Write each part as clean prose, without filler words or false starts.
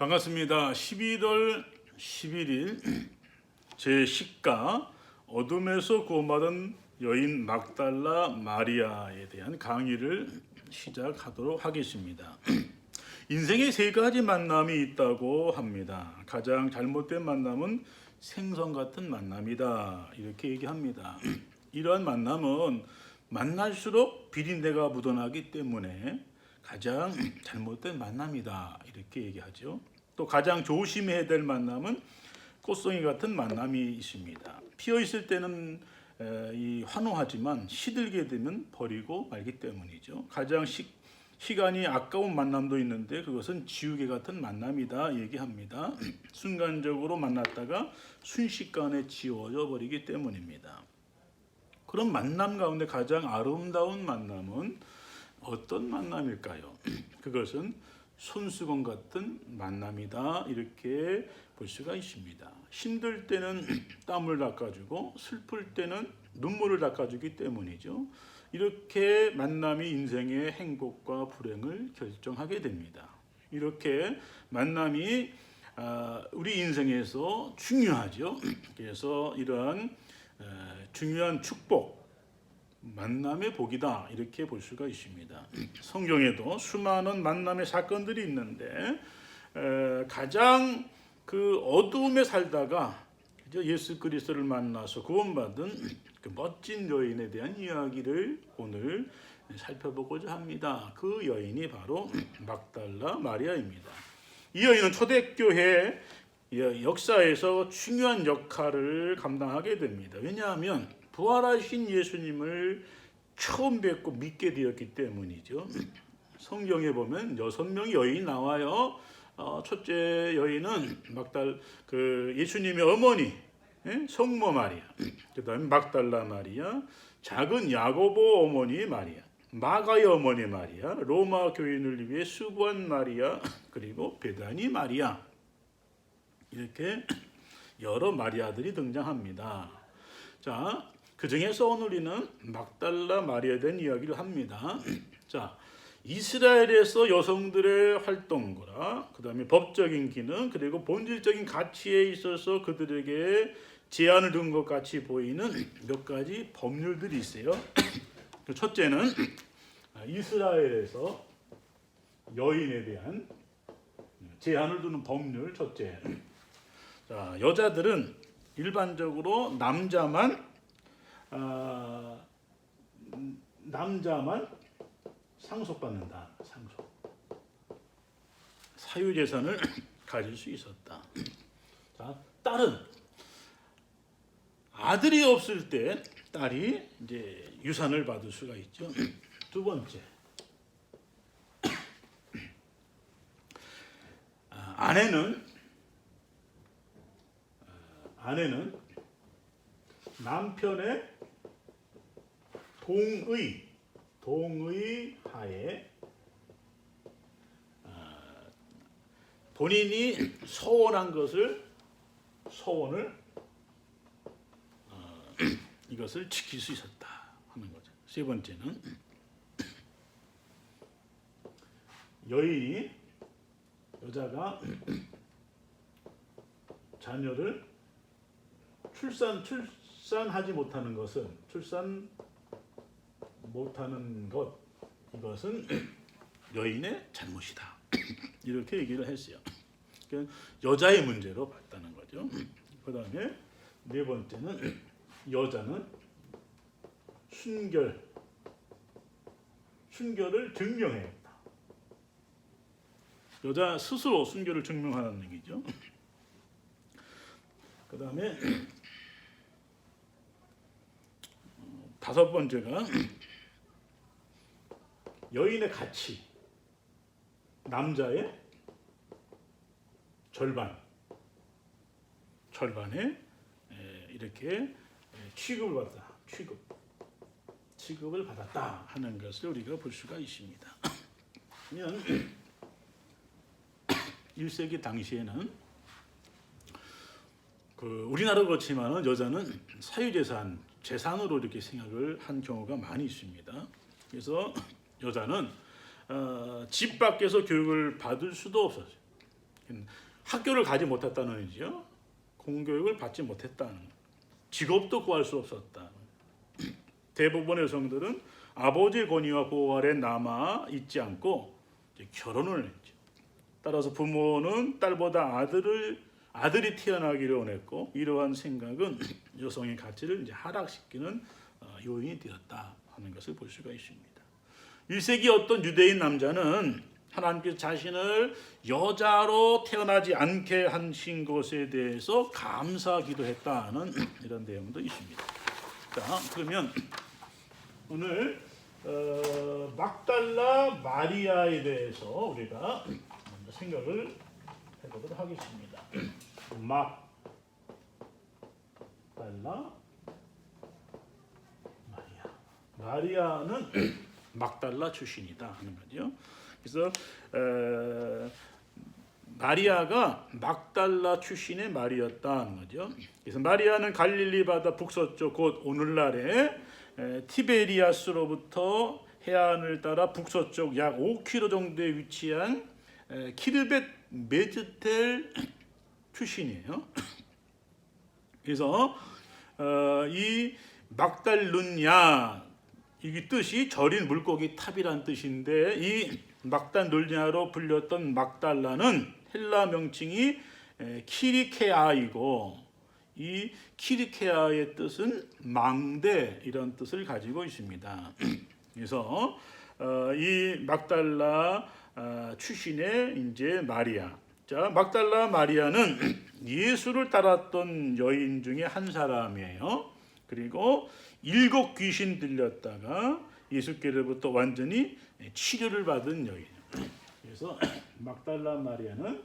반갑습니다. 12월 11일 제10가 어둠에서 구원받은 여인 막달라 마리아에 대한 강의를 시작하도록 하겠습니다. 인생에 세 가지 만남이 있다고 합니다. 가장 잘못된 만남은 생선 같은 만남이다, 이렇게 얘기합니다. 이러한 만남은 만날수록 비린내가 묻어나기 때문에 가장 잘못된 만남이다, 이렇게 얘기하죠. 또 가장 조심해야 될 만남은 꽃송이 같은 만남이 있습니다. 피어 있을 때는 환호하지만 시들게 되면 버리고 말기 때문이죠. 가장 시간이 아까운 만남도 있는데 그것은 지우개 같은 만남이다 얘기합니다. 순간적으로 만났다가 순식간에 지워져 버리기 때문입니다. 그런 만남 가운데 가장 아름다운 만남은 어떤 만남일까요? 그것은 손수건 같은 만남이다, 이렇게 볼 수가 있습니다. 힘들 때는 땀을 닦아주고 슬플 때는 눈물을 닦아주기 때문이죠. 이렇게 만남이 인생의 행복과 불행을 결정하게 됩니다. 이렇게 만남이 우리 인생에서 중요하죠. 그래서 이러한 중요한 축복, 만남의 복이다, 이렇게 볼 수가 있습니다. 성경에도 수많은 만남의 사건들이 있는데 가장 그 어두움에 살다가 예수 그리스도를 만나서 구원받은 그 멋진 여인에 대한 이야기를 오늘 살펴보고자 합니다. 그 여인이 바로 막달라 마리아입니다. 이 여인은 초대교회 역사에서 중요한 역할을 감당하게 됩니다. 왜냐하면 부활하신 예수님을 처음 뵙고 믿게 되었기 때문이죠. 성경에 보면 6명의 여인이 나와요. 첫째 여인은 예수님의 어머니 성모 마리아, 그다음에 막달라 마리아, 작은 야고보 어머니 마리아, 마가의 어머니 마리아, 로마 교인을 위해 수고한 마리아, 그리고 베다니 마리아, 이렇게 여러 마리아들이 등장합니다. 자, 그 중에서 오늘 우리는 막달라 마리아에 대한 이야기를 합니다. 자, 이스라엘에서 여성들의 활동과 그다음에 법적인 기능, 그리고 본질적인 가치에 있어서 그들에게 제한을 둔 것 같이 보이는 몇 가지 법률들이 있어요. 첫째는 이스라엘에서 여인에 대한 제한을 두는 법률. 첫째, 자, 여자들은 일반적으로 남자만 상속받는다. 사유재산을 가질 수 있었다. 자, 딸은 아들이 없을 때 딸이 이제 유산을 받을 수가 있죠. 두 번째, 아내는 남편의 동의 하에 본인이 소원한 소원을 이것을 지킬 수 있었다 하는 거죠. 세 번째는 여자가 자녀를 출산하지 못하는 것은 이것은 여인의 잘못이다, 이렇게 얘기를 했어요. 그러니까 여자의 문제로 봤다는 거죠. 그 다음에 네 번째는 여자는 순결을 증명해야 한다. 여자 스스로 순결을 증명하는 얘기죠. 그 다음에 다섯 번째가 여인의 가치, 남자의 절반에 이렇게 취급을 받았다 하는 것을 우리가 볼 수가 있습니다. 그러면 1세기 당시에는 우리나라 그렇지만 여자는 사유재산, 재산으로 이렇게 생각을 한 경우가 많이 있습니다. 그래서 여자는 집 밖에서 교육을 받을 수도 없었어요. 학교를 가지 못했다는 의지요. 공교육을 받지 못했다는, 직업도 구할 수 없었다. 대부분의 여성들은 아버지의 권위와 보호 아래 남아 있지 않고 이제 결혼을 했죠. 따라서 부모는 딸보다 아들이 태어나기를 원했고, 이러한 생각은 여성의 가치를 이제 하락시키는 요인이 되었다 하는 것을 볼 수가 있습니다. 1세기 어떤 유대인 남자는 하나님께서 자신을 여자로 태어나지 않게 하신 것에 대해서 감사기도했다는 이런 내용도 있습니다. 자, 그러면 오늘 막달라 마리아에 대해서 우리가 먼저 생각을 해보도록 하겠습니다. 막달라 마리아는 막달라 출신이다 하는 거죠. 그래서 마리아가 막달라 출신의 말이었다는 거죠. 그래서 마리아는 갈릴리 바다 북서쪽, 곧 오늘날의 티베리아스로부터 해안을 따라 북서쪽 약 5km 정도에 위치한 키르벳 메즈텔 출신이에요. 그래서 이 막달룬야, 이 뜻이 절인 물고기 탑이란 뜻인데, 이 막달룬야로 불렸던 막달라는 헬라 명칭이 키리케아이고, 이 키리케아의 뜻은 망대 이런 뜻을 가지고 있습니다. 그래서 이 막달라 출신의 이제 마리아. 자, 막달라 마리아는 예수를 따랐던 여인 중에 한 사람이에요. 그리고 7 귀신 들렸다가 예수께로부터 완전히 치료를 받은 여인. 그래서 막달라 마리아는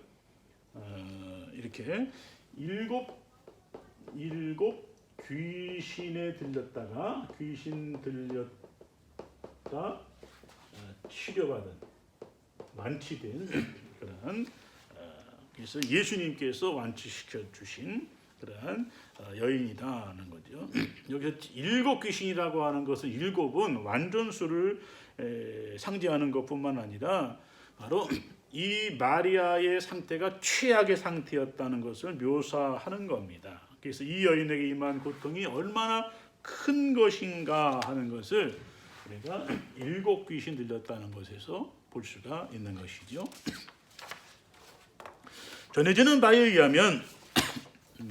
이렇게 일곱 귀신에 들렸다가 치료받은, 완치된 그런, 그래서 예수님께서 완치시켜 주신 그런 여인이다는 거죠. 여기서 7 귀신이라고 하는 것은 7은 완전수를 상징하는 것뿐만 아니라 바로 이 마리아의 상태가 최악의 상태였다는 것을 묘사하는 겁니다. 그래서 이 여인에게 임한 고통이 얼마나 큰 것인가 하는 것을 우리가 7 귀신 들렸다는 것에서 볼 수가 있는 것이죠. 전해지는 바에 의하면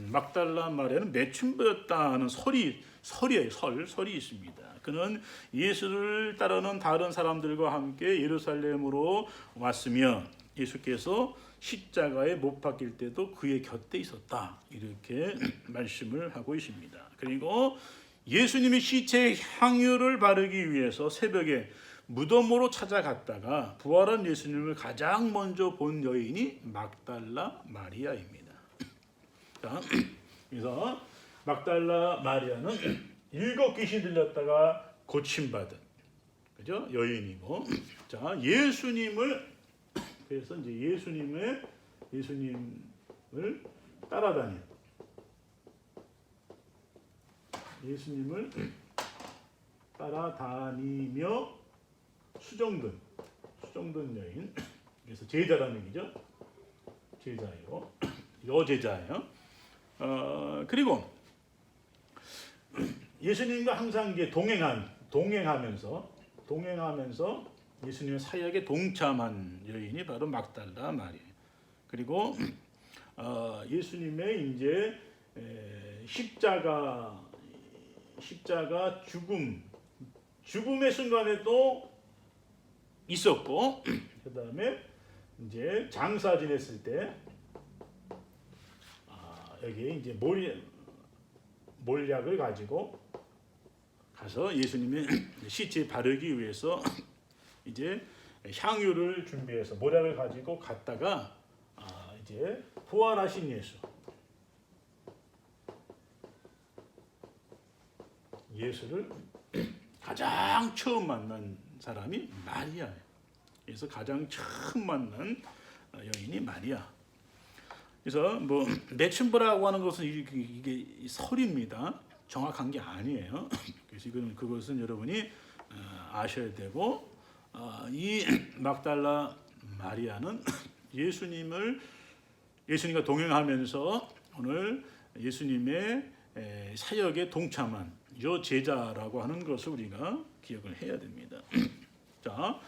막달라 마리아는 매춘부였다는 설이 있습니다. 그는 예수를 따르는 다른 사람들과 함께 예루살렘으로 왔으며 예수께서 십자가에 못 박힐 때도 그의 곁에 있었다, 이렇게 말씀을 하고 있습니다. 그리고 예수님이 시체에 향유를 바르기 위해서 새벽에 무덤으로 찾아갔다가 부활한 예수님을 가장 먼저 본 여인이 막달라 마리아입니다. 자, 그래서 막달라 마리아는 7 귀신 들렸다가 고침받은, 그죠? 여인이고, 자, 그래서 이제 예수님을 따라다닌, 예수님을 따라다니며 수정든 여인. 그래서 제자라는 얘기죠. 제자예요. 여제자예요. 그리고 예수님과 항상 이제 동행하면서 예수님의 사역에 동참한 여인이 바로 막달라 마리아. 그리고 예수님의 이제 십자가 죽음의 순간에도 있었고, 그다음에 이제 장사 지냈을 때 여기에 이제 몰약을 가지고 가서 예수님의 시체에 바르기 위해서 이제 향유를 준비해서 몰약을 가지고 갔다가 이제 부활하신 예수를 가장 처음 만난 사람이 마리아예요. 그래서 가장 처음 만난 여인이 마리아. 그래서 뭐 매춘부라고 하는 것은 이게 설입니다. 정확한 게 아니에요. 그래서 그것은 여러분이 아셔야 되고, 이 막달라 마리아는 예수님을 예수님과 동행하면서 오늘 예수님의 사역에 동참한 여제자라고 하는 것을 우리가 기억을 해야 됩니다. 자,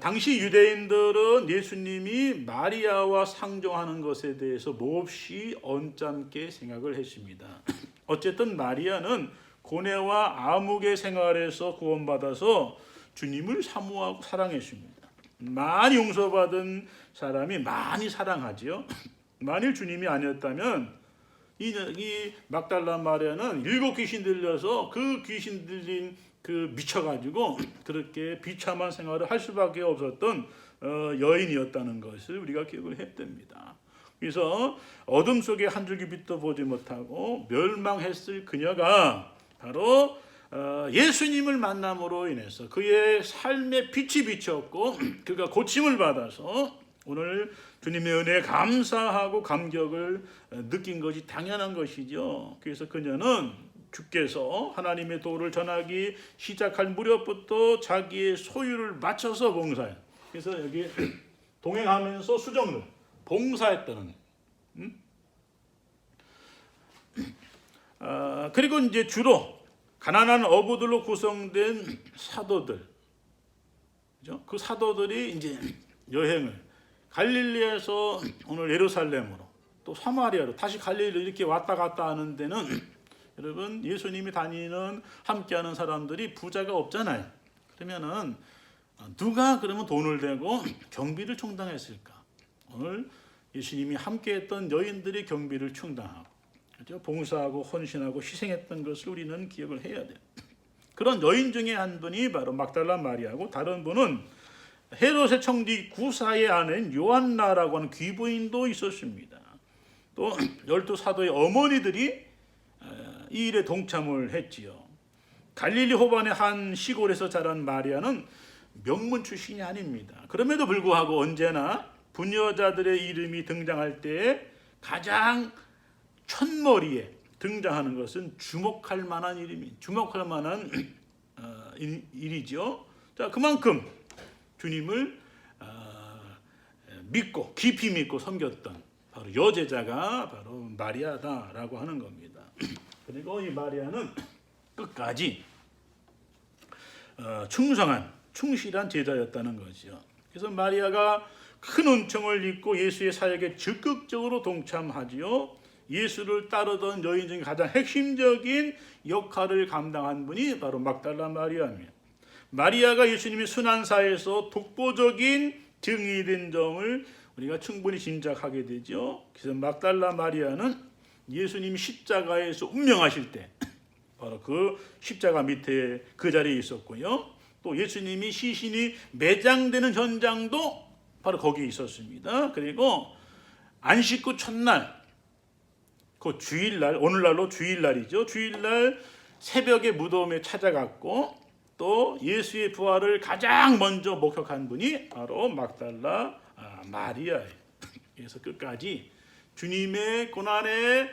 당시 유대인들은 예수님이 마리아와 상종하는 것에 대해서 몹시 언짢게 생각을 했습니다. 어쨌든 마리아는 고뇌와 암흑의 생활에서 구원받아서 주님을 사모하고 사랑했습니다. 많이 용서받은 사람이 많이 사랑하지요. 만일 주님이 아니었다면 이 막달라 마리아는 7 귀신 들려서 그 귀신 들린 미쳐가지고 그렇게 비참한 생활을 할 수밖에 없었던 여인이었다는 것을 우리가 기억을 해야 됩니다. 그래서 어둠 속에 한 줄기 빛도 보지 못하고 멸망했을 그녀가 바로 예수님을 만남으로 인해서 그의 삶에 빛이 비쳤고 그가 고침을 받아서 오늘 주님의 은혜에 감사하고 감격을 느낀 것이 당연한 것이죠. 그래서 그녀는 주께서 하나님의 도를 전하기 시작할 무렵부터 자기의 소유를 바쳐서 봉사해. 그래서 여기 동행하면서 수정을 봉사했다는. 그리고 이제 주로 가난한 어부들로 구성된 사도들, 그죠? 그 사도들이 이제 여행을 갈릴리에서 오늘 예루살렘으로 또 사마리아로 다시 갈릴리로 이렇게 왔다 갔다 하는 데는 여러분 예수님이 다니는 함께하는 사람들이 부자가 없잖아요. 그러면은 누가 그러면 돈을 대고 경비를 충당했을까? 오늘 예수님이 함께했던 여인들이 경비를 충당하고 그렇죠? 봉사하고 헌신하고 희생했던 것을 우리는 기억을 해야 돼요. 그런 여인 중에 한 분이 바로 막달라 마리아고 다른 분은 헤롯의 청지 구사의 아내인 요한나라고 하는 귀부인도 있었습니다. 또 12사도의 어머니들이 이 일에 동참을 했지요. 갈릴리 호반의 한 시골에서 자란 마리아는 명문 출신이 아닙니다. 그럼에도 불구하고 언제나 부녀자들의 이름이 등장할 때 가장 첫머리에 등장하는 것은 주목할 만한 일이죠. 자, 그만큼 주님을 믿고 깊이 믿고 섬겼던 바로 여제자가 바로 마리아다라고 하는 겁니다. 그리고 이 마리아는 끝까지 충실한 제자였다는 거죠. 그래서 마리아가 큰 은총을 입고 예수의 사역에 적극적으로 동참하지요. 예수를 따르던 여인 중에 가장 핵심적인 역할을 감당한 분이 바로 막달라 마리아입니다. 마리아가 예수님의 순환사에서 독보적인 증인이 된 점을 우리가 충분히 짐작하게 되죠. 그래서 막달라 마리아는 예수님이 십자가에서 운명하실 때 바로 그 십자가 밑에 그 자리에 있었고요. 또 예수님이 시신이 매장되는 현장도 바로 거기에 있었습니다. 그리고 안식구 첫날, 그 주일날, 오늘날로 주일날이죠. 주일날 새벽에 무덤에 찾아갔고 또 예수의 부활을 가장 먼저 목격한 분이 바로 막달라 마리아예요. 그래서 끝까지 주님의 고난에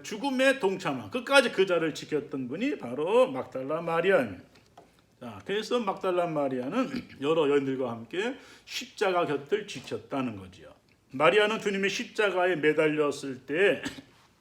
죽음에 동참한 끝까지 그 자를 지켰던 분이 바로 막달라 마리아입니다. 자, 그래서 막달라 마리아는 여러 여인들과 함께 십자가 곁을 지켰다는 거죠. 마리아는 주님의 십자가에 매달렸을 때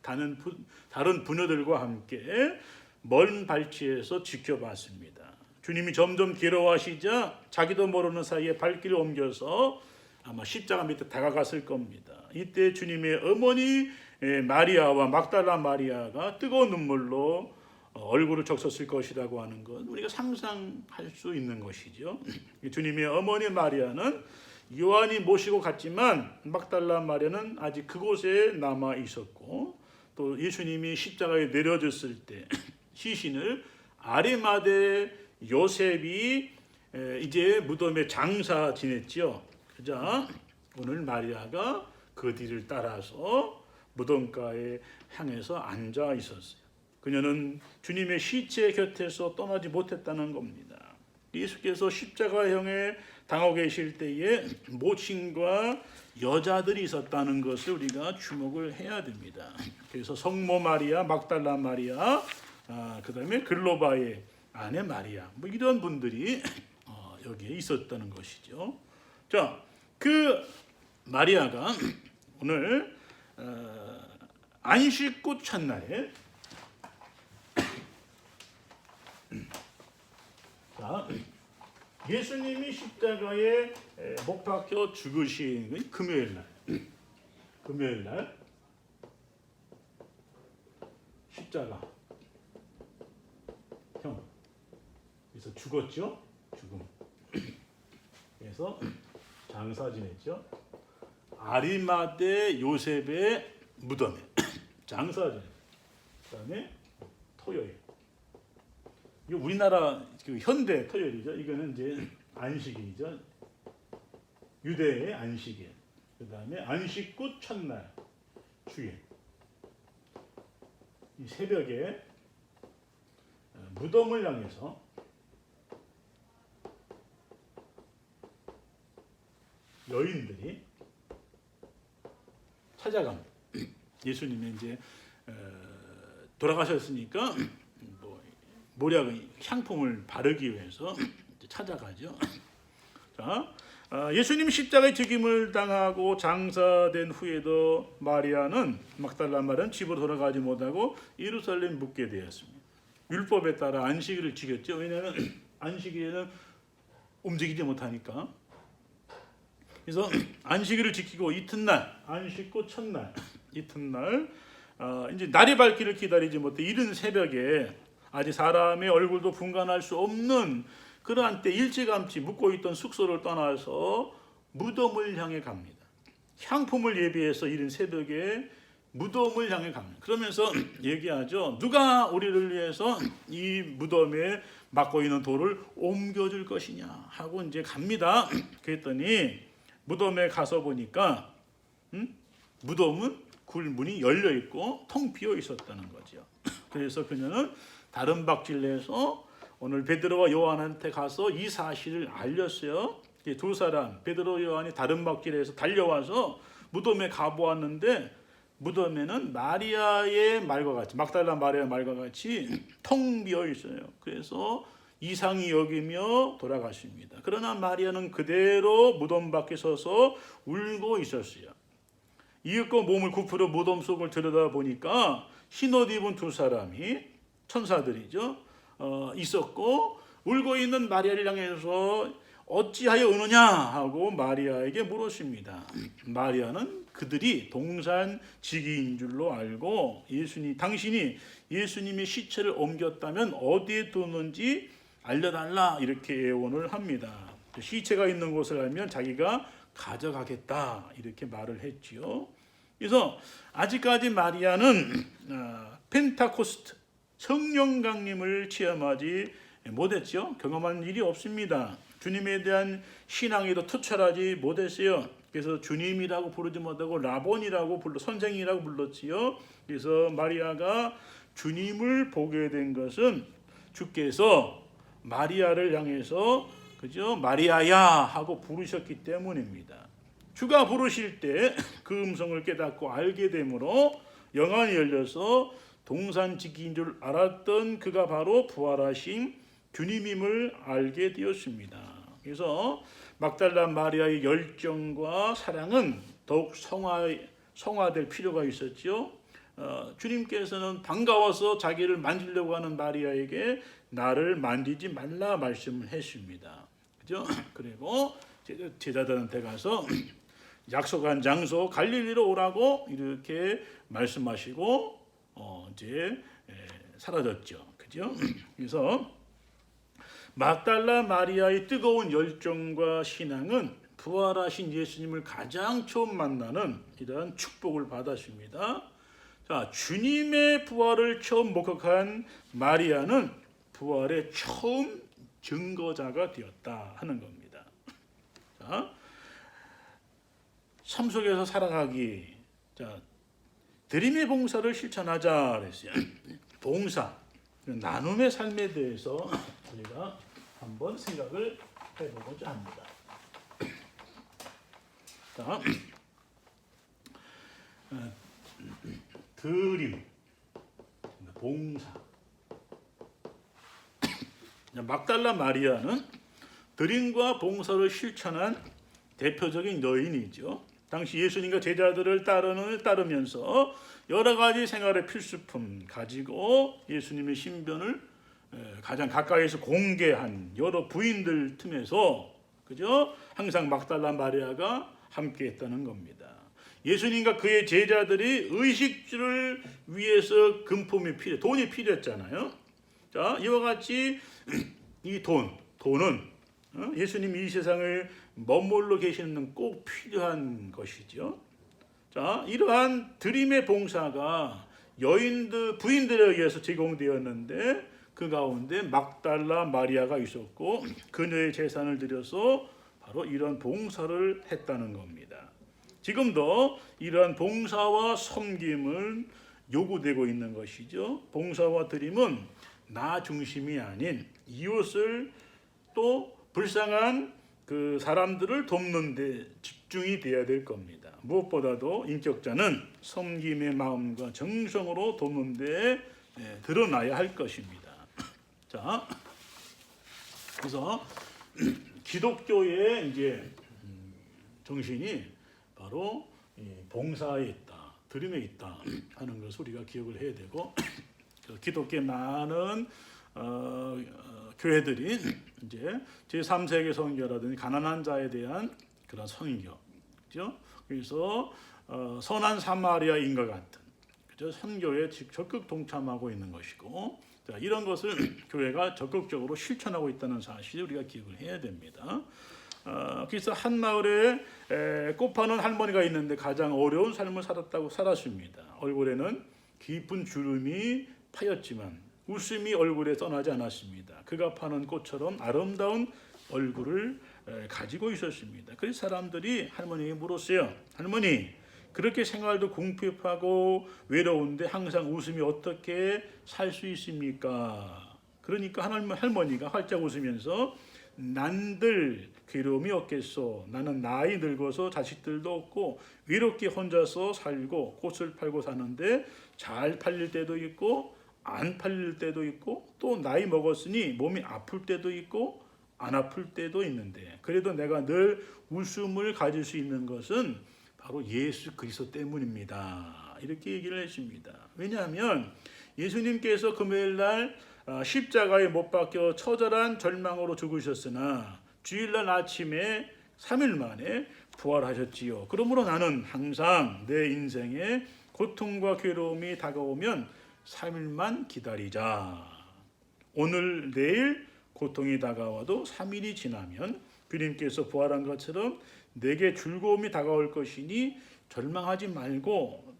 다른 부녀들과 함께 먼 발치에서 지켜봤습니다. 주님이 점점 괴로워하시자 자기도 모르는 사이에 발길을 옮겨서 아마 십자가 밑에 다가갔을 겁니다. 이때 주님의 어머니 마리아와 막달라 마리아가 뜨거운 눈물로 얼굴을 적셨을 것이라고 하는 것 우리가 상상할 수 있는 것이죠. 주님의 어머니 마리아는 요한이 모시고 갔지만 막달라 마리아는 아직 그곳에 남아 있었고 또 예수님이 십자가에 내려졌을 때 시신을 아리마대 요셉이 이제 무덤에 장사 지냈죠. 그자 오늘 마리아가 그 뒤를 따라서 무덤가에 향해서 앉아 있었어요. 그녀는 주님의 시체 곁에서 떠나지 못했다는 겁니다. 예수께서 십자가형에 당하고 계실 때에 모친과 여자들이 있었다는 것을 우리가 주목을 해야 됩니다. 그래서 성모 마리아, 막달라 마리아, 그 다음에 글로바의 아내 마리아, 뭐 이런 분들이 여기에 있었다는 것이죠. 자, 그 마리아가 오늘 안식구 첫날에 자, 예수님이 십자가에 못 박혀 죽으신 금요일 날 십자가 그래서 죽었죠. 죽음. 그래서 장사 지냈죠. 아리마대 요셉의 무덤에 장사 지냈죠. 그다음에 토요일. 이거 우리나라 그 현대 토요일이죠. 이거는 이제 안식일이죠. 유대의 안식일. 그다음에 안식구 첫날 주일. 이 새벽에 무덤을 향해서 여인들이 찾아갑니다. 예수님이 이제 돌아가셨으니까 모략 향품을 바르기 위해서 찾아가죠. 자, 예수님 십자가의 죽임을 당하고 장사된 후에도 마리아는 막달라 마리아는 집으로 돌아가지 못하고 예루살렘 묵게 되었습니다. 율법에 따라 안식일을 지켰죠. 왜냐하면 안식일에는 움직이지 못하니까. 그래서 안식일을 지키고 이튿날, 안식구 첫날, 이튿날 이제 날이 밝기를 기다리지 못해 이른 새벽에 아직 사람의 얼굴도 분간할 수 없는 그러한 때 일찌감치 묵고 있던 숙소를 떠나서 무덤을 향해 갑니다. 향품을 예비해서 이른 새벽에 무덤을 향해 갑니다. 그러면서 얘기하죠. 누가 우리를 위해서 이 무덤에 막고 있는 돌을 옮겨줄 것이냐 하고 이제 갑니다. 그랬더니 무덤에 가서 보니까 무덤은 굴문이 열려 있고 텅 비어 있었다는 거죠. 그래서 그녀는 다른 박질내서 오늘 베드로와 요한한테 가서 이 사실을 알렸어요. 두 사람 베드로 요한이 다른 박질에서 달려와서 무덤에 가보았는데 무덤에는 마리아의 말과 같이 막달라 마리아의 말과 같이 텅 비어 있어요. 그래서 이상히 여기며 돌아가십니다. 그러나 마리아는 그대로 무덤 밖에 서서 울고 있었어요. 이윽고 몸을 굽히려 무덤 속을 들여다보니까 흰옷 입은 두 사람이 천사들이죠. 있었고 울고 있는 마리아를 향해서 어찌하여 우느냐 하고 마리아에게 물었습니다. 마리아는 그들이 동산지기인 줄로 알고 당신이 예수님의 시체를 옮겼다면 어디에 두는지 알려달라 이렇게 애원을 합니다. 시체가 있는 곳을 알면 자기가 가져가겠다 이렇게 말을 했지요. 그래서 아직까지 마리아는 펜타코스트 성령 강림을 체험하지 못했죠. 경험한 일이 없습니다. 주님에 대한 신앙에도 투철하지 못했어요. 그래서 주님이라고 부르지 못하고 라본이라고 선생이라고 불렀지요. 그래서 마리아가 주님을 보게 된 것은 주께서 마리아를 향해서 그죠? 마리아야 하고 부르셨기 때문입니다. 주가 부르실 때 그 음성을 깨닫고 알게 되므로 영안이 열려서 동산지기인 줄 알았던 그가 바로 부활하신 주님임을 알게 되었습니다. 그래서 막달라 마리아의 열정과 사랑은 더욱 성화될 필요가 있었죠. 주님께서는 반가워서 자기를 만지려고 하는 마리아에게 나를 만지지 말라 말씀을 했습니다. 그죠? 그리고 제자들한테 가서 약속한 장소 갈릴리로 오라고 이렇게 말씀하시고 이제 사라졌죠. 그죠? 그래서 막달라 마리아의 뜨거운 열정과 신앙은 부활하신 예수님을 가장 처음 만나는 이러한 축복을 받았습니다. 자, 주님의 부활을 처음 목격한 마리아는 부활의 처음 증거자가 되었다 하는 겁니다. 자, 삶 속에서 살아가기. 자, 드림의 봉사를 실천하자 그랬어요. 봉사, 나눔의 삶에 대해서 우리가 한번 생각을 해보고자 합니다. 자, 드림, 봉사. 막달라 마리아는 드림과 봉사를 실천한 대표적인 여인이죠. 당시 예수님과 제자들을 따르면서 여러 가지 생활의 필수품 가지고 예수님의 신변을 가장 가까이에서 공개한 여러 부인들 틈에서 그죠? 항상 막달라 마리아가 함께했다는 겁니다. 예수님과 그의 제자들이 의식주를 위해서 돈이 필요했잖아요. 자, 이와 같이 이 돈은 예수님이 이 세상을 머물러 계시는 데는 꼭 필요한 것이죠. 자, 이러한 드림의 봉사가 부인들에 의해서 제공되었는데 그 가운데 막달라 마리아가 있었고 그녀의 재산을 들여서 바로 이런 봉사를 했다는 겁니다. 지금도 이러한 봉사와 섬김을 요구되고 있는 것이죠. 봉사와 드림은 나 중심이 아닌 이웃을 또 불쌍한 그 사람들을 돕는 데 집중이 되어야 될 겁니다. 무엇보다도 인격자는 섬김의 마음과 정성으로 돕는 데 드러나야 할 것입니다. 자, 그래서 기독교의 이제 정신이 바로 봉사에 있다, 드림에 있다 하는 것을 우리가 기억을 해야 되고 기독교의 많은 교회들이 이제 제3세계 선교라든지 가난한 자에 대한 그런 선교, 그죠? 그래서 선한 사마리아인과 같은 그죠? 선교에 적극 동참하고 있는 것이고, 자, 이런 것을 교회가 적극적으로 실천하고 있다는 사실을 우리가 기억을 해야 됩니다. 그래서 한 마을에 꽃 파는 할머니가 있는데 가장 어려운 삶을 살았습니다. 얼굴에는 깊은 주름이 파였지만 웃음이 얼굴에 떠나지 않았습니다. 그가 파는 꽃처럼 아름다운 얼굴을 가지고 있었습니다. 그래서 사람들이 할머니에게 물었어요. 할머니, 그렇게 생활도 궁핍하고 외로운데 항상 웃음이 어떻게 살 수 있습니까? 그러니까 할머니가 활짝 웃으면서 난들 괴로움이 없겠소. 나는 나이 늙어서 자식들도 없고 외롭게 혼자서 살고 꽃을 팔고 사는데 잘 팔릴 때도 있고 안 팔릴 때도 있고 또 나이 먹었으니 몸이 아플 때도 있고 안 아플 때도 있는데 그래도 내가 늘 웃음을 가질 수 있는 것은 바로 예수 그리스도 때문입니다. 이렇게 얘기를 했습니다. 왜냐하면 예수님께서 금요일 날 십자가에 못 박혀 처절한 절망으로 죽으셨으나 주일날 아침에 3일 만에 부활하셨지요. 그러므로 나는 항상 내 인생에 고통과 괴로움이 다가오면 3일만 기다리자. 오늘 내일 고통이 다가와도 3일이 지나면 주님께서 부활한 것처럼 내게 즐거움이 다가올 것이니 절망하지 말고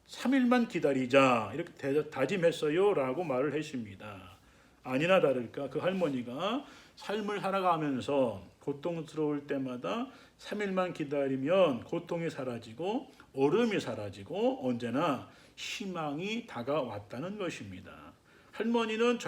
3일만 기다리자. 이렇게 다짐했어요 라고 말을 했습니다. 아니나 다를까 그 할머니가 삶을 살아가면서 고통스러울 때마다 3일만 기다리면 고통이 사라지고 얼음이 사라지고 언제나 희망이 다가왔다는 것입니다. 할머니는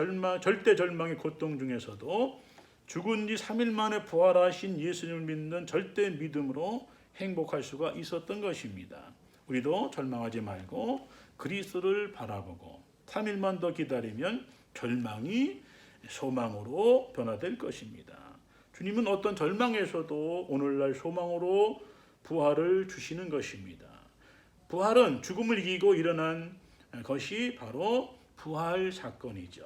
절대 절망의 고통 중에서도 죽은 지 3일 만에 부활하신 예수님을 믿는 절대 믿음으로 행복할 수가 있었던 것입니다. 우리도 절망하지 말고 그리스도를 바라보고 3일만 더 기다리면 절망이 소망으로 변화될 것입니다. 주님은 어떤 절망에서도 오늘날 소망으로 부활을 주시는 것입니다. 부활은 죽음을 이기고 일어난 것이 바로 부활 사건이죠.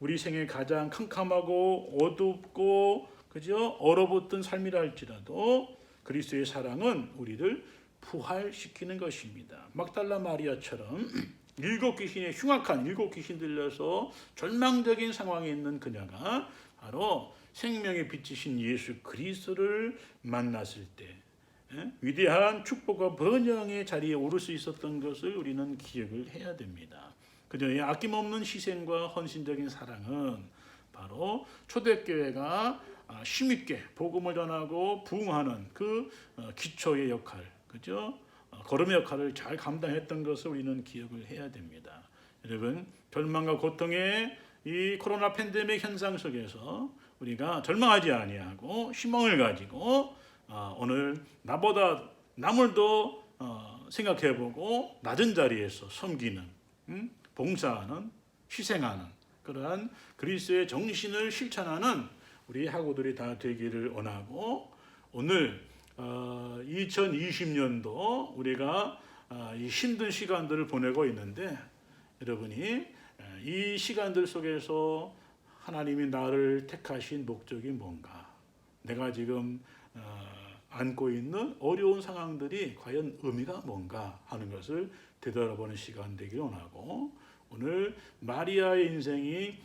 우리 생에 가장 캄캄하고 어둡고 그죠? 얼어붙은 삶이라 할지라도 그리스도의 사랑은 우리를 부활시키는 것입니다. 막달라 마리아처럼 흉악한 일곱 귀신 들려서 절망적인 상황에 있는 그녀가 바로 생명의 빛이신 예수 그리스도를 만났을 때 위대한 축복과 번영의 자리에 오를 수 있었던 것을 우리는 기억을 해야 됩니다. 그녀의 아낌없는 희생과 헌신적인 사랑은 바로 초대교회가 힘있게 복음을 전하고 부흥하는 그 기초의 역할, 그죠? 걸음의 역할을 잘 감당했던 것을 우리는 기억을 해야 됩니다. 여러분, 절망과 고통의 이 코로나 팬데믹 현상 속에서 우리가 절망하지 아니하고 희망을 가지고 오늘 나보다 남을 더 생각해보고 낮은 자리에서 섬기는, 봉사하는, 희생하는 그러한 그리스도의 정신을 실천하는 우리 학우들이 다 되기를 원하고 오늘 2020년도 우리가 이 힘든 시간들을 보내고 있는데 여러분이 이 시간들 속에서 하나님이 나를 택하신 목적이 뭔가, 내가 지금 안고 있는 어려운 상황들이 과연 의미가 뭔가 하는 것을 되돌아보는 시간 되기를 원하고, 오늘 마리아의 인생이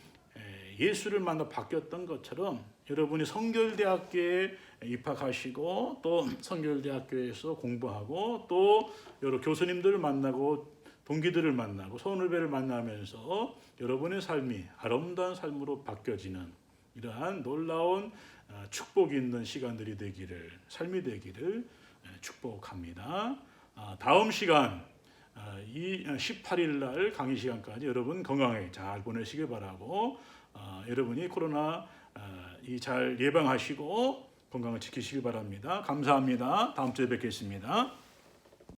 예수를 만나 바뀌었던 것처럼 여러분이 성결대학교에 입학하시고 또 성결대학교에서 공부하고 또 여러 교수님들을 만나고 동기들을 만나고 선후배를 만나면서 여러분의 삶이 아름다운 삶으로 바뀌어지는 이러한 놀라운 축복이 있는 시간들이 되기를, 삶이 되기를 축복합니다. 다음 시간 이 18일 날 강의 시간까지 여러분 건강하게 잘 보내시길 바라고, 여러분이 코로나 잘 예방하시고 건강을 지키시길 바랍니다. 감사합니다. 다음 주에 뵙겠습니다.